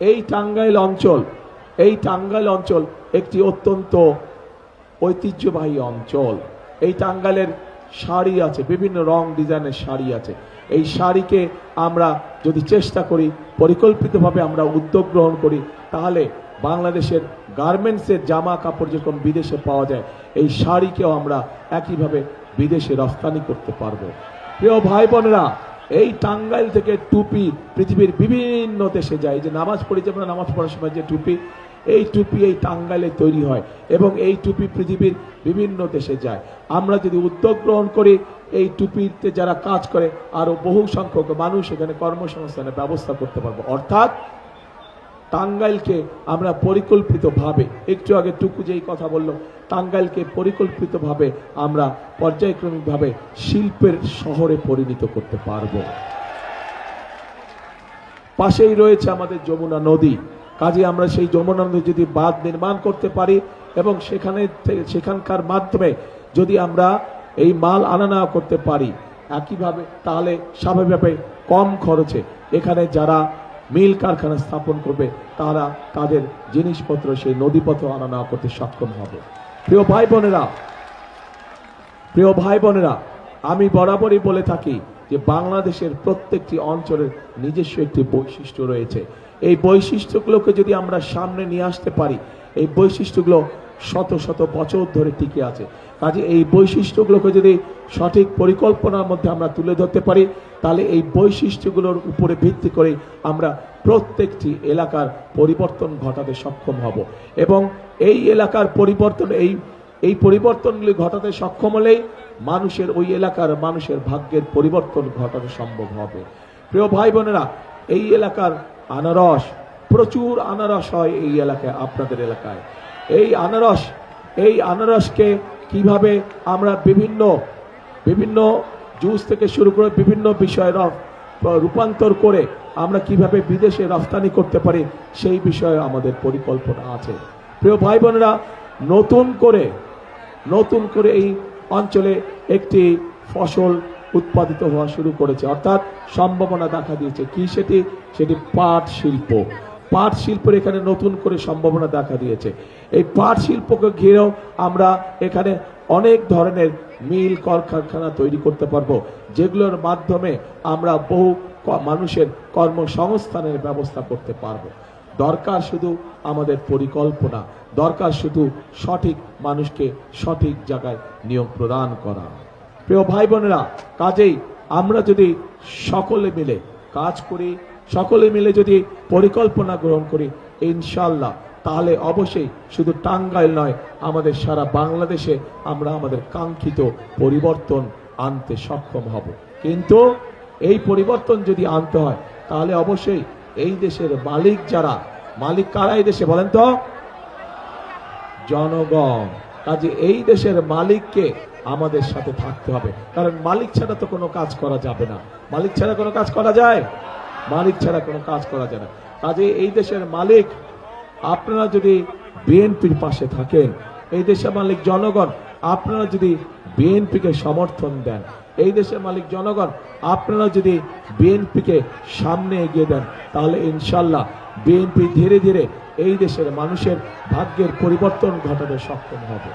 এই টাঙ্গাইল অঞ্চল একটি অত্যন্ত ঐতিহ্যবাহী অঞ্চল। এই টাঙ্গাইলের শাড়ি আছে, বিভিন্ন রং ডিজাইনের শাড়ি আছে। এই শাড়িকে আমরা যদি চেষ্টা করি, পরিকল্পিতভাবে আমরা উদ্যোগ গ্রহণ করি, তাহলে বাংলাদেশের গার্মেন্টসের জামা কাপড় যেরকম বিদেশে পাওয়া যায়, এই শাড়িকেও আমরা একইভাবে বিদেশে রপ্তানি করতে পারবো। প্রিয় ভাই বোনেরা, এই টাঙ্গাইল থেকে টুপি পৃথিবীর বিভিন্ন দেশে যায়। যে নামাজ পড়ি, যে আমরা নামাজ পড়ার সময় যে টুপি, এই টুপি এই টাঙ্গাইলে তৈরি হয় এবং এই টুপি পৃথিবীর বিভিন্ন দেশে যায়। আমরা যদি উদ্যোগ গ্রহণ করি, এই টুপিতে যারা কাজ করে আরো বহু সংখ্যক মানুষ এখানে কর্মসংস্থানের ব্যবস্থা করতে পারবো। অর্থাৎ টাঙ্গাইলকে আমরা পরিকল্পিতভাবে, একটু আগে টুকু যেই কথা বললো, টাঙ্গাইলকে পরিকল্পিতভাবে আমরা পর্যায়ক্রমিকভাবে শিল্পের শহরে পরিণত করতে পারবো। পাশেই রয়েছে আমাদের যমুনা নদী। কাজে আমরা সেই যমুনা নদী যদি বাঁধ নির্মাণ করতে পারি এবং সেখানকার মাধ্যমে যদি আমরা এই মাল আনা নেওয়া করতে পারি একইভাবে, তাহলে স্বাভাবিকভাবে কম খরচে এখানে যারা মিল কারখানা স্থাপন করবে তারা তাদের জিনিসপত্র সেই নদীপথে আনা নেওয়া করতে সক্ষম হবে। প্রিয় ভাই বোনেরা, আমি বরাবরই বলে থাকি যে বাংলাদেশের প্রত্যেকটি অঞ্চলের নিজস্ব একটি বৈশিষ্ট্য রয়েছে। এই বৈশিষ্ট্যগুলোকে যদি আমরা সামনে নিয়ে আসতে পারি, এই বৈশিষ্ট্যগুলো শত শত বছর ধরে টিকে আছে। কাজে এই বৈশিষ্ট্যগুলোকে যদি সঠিক পরিকল্পনার মধ্যে আমরা তুলে ধরতে পারি, তাহলে এই বৈশিষ্ট্যগুলোর উপরে ভিত্তি করে আমরা প্রত্যেকটি এলাকার পরিবর্তন ঘটাতে সক্ষম হব এবং এই এলাকার পরিবর্তন, এই পরিবর্তনগুলি ঘটাতে সক্ষম হলেই মানুষের, ওই এলাকার মানুষের ভাগ্যের পরিবর্তন ঘটানো সম্ভব হবে। প্রিয় ভাই বোনেরা, এই এলাকার আনারস, প্রচুর আনারস হয় এই এলাকায়, আপনাদের এলাকায়। এই আনারসকে কিভাবে আমরা বিভিন্ন জুস থেকে শুরু করে বিভিন্ন বিষয়ে রূপান্তর করে আমরা কিভাবে বিদেশে রপ্তানি করতে পারি, সেই বিষয়ে আমাদের পরিকল্পনা আছে। প্রিয় ভাই বোনেরা, নতুন করে এই অঞ্চলে একটি ফসল উৎপাদিত হওয়া শুরু করেছে, অর্থাৎ সম্ভাবনা দেখা দিয়েছে। কি সেটি পাট শিল্প। পাট শিল্পের এখানে নতুন করে সম্ভাবনা দেখা দিয়েছে। এই পাট শিল্পকে ঘিরেও আমরা এখানে অনেক ধরনের মিল কলকারখানা তৈরি করতে পারবো, যেগুলোর মাধ্যমে আমরা বহু মানুষের কর্মসংস্থানের ব্যবস্থা করতে পারবো। দরকার শুধু আমাদের পরিকল্পনা, দরকার শুধু সঠিক মানুষকে সঠিক জায়গায় নিয়োগ প্রদান করা। প্রিয় ভাই বোনেরা, কাজেই আমরা যদি সকলে মিলে কাজ করি, সকলে মিলে যদি পরিকল্পনা গ্রহণ করি, ইনশাআল্লাহ তাহলে অবশ্যই শুধু টাঙ্গাইল নয়, আমাদের সারা বাংলাদেশে আমরা আমাদের কাঙ্ক্ষিত পরিবর্তন আনতে সক্ষম হব। কিন্তু এই পরিবর্তন যদি আনতে হয়, তাহলে অবশ্যই এই দেশের মালিক কারা এই দেশে বলেন তো? জনগণ। কাজে এই দেশের মালিককে আমাদের সাথে থাকতে হবে, কারণ মালিক ছাড়া তো কোনো কাজ করা যাবে না। মালিক ছাড়া কোনো কাজ করা যায়? মালিক ছাড়া কোনো কাজ করা যায় না। কাজে এই দেশের মালিক আপনারা যদি বিএনপির পাশে থাকেন, এই দেশের মালিক জনগণ আপনারা যদি বিএনপিকে সমর্থন দেন, এই দেশের মালিক জনগণ আপনারা যদি বিএনপিকে সামনে এগিয়ে দেন, তাহলে ইনশাল্লাহ বিএনপি ধীরে ধীরে এই দেশের মানুষের ভাগ্যের পরিবর্তন ঘটাতে সক্ষম হবে।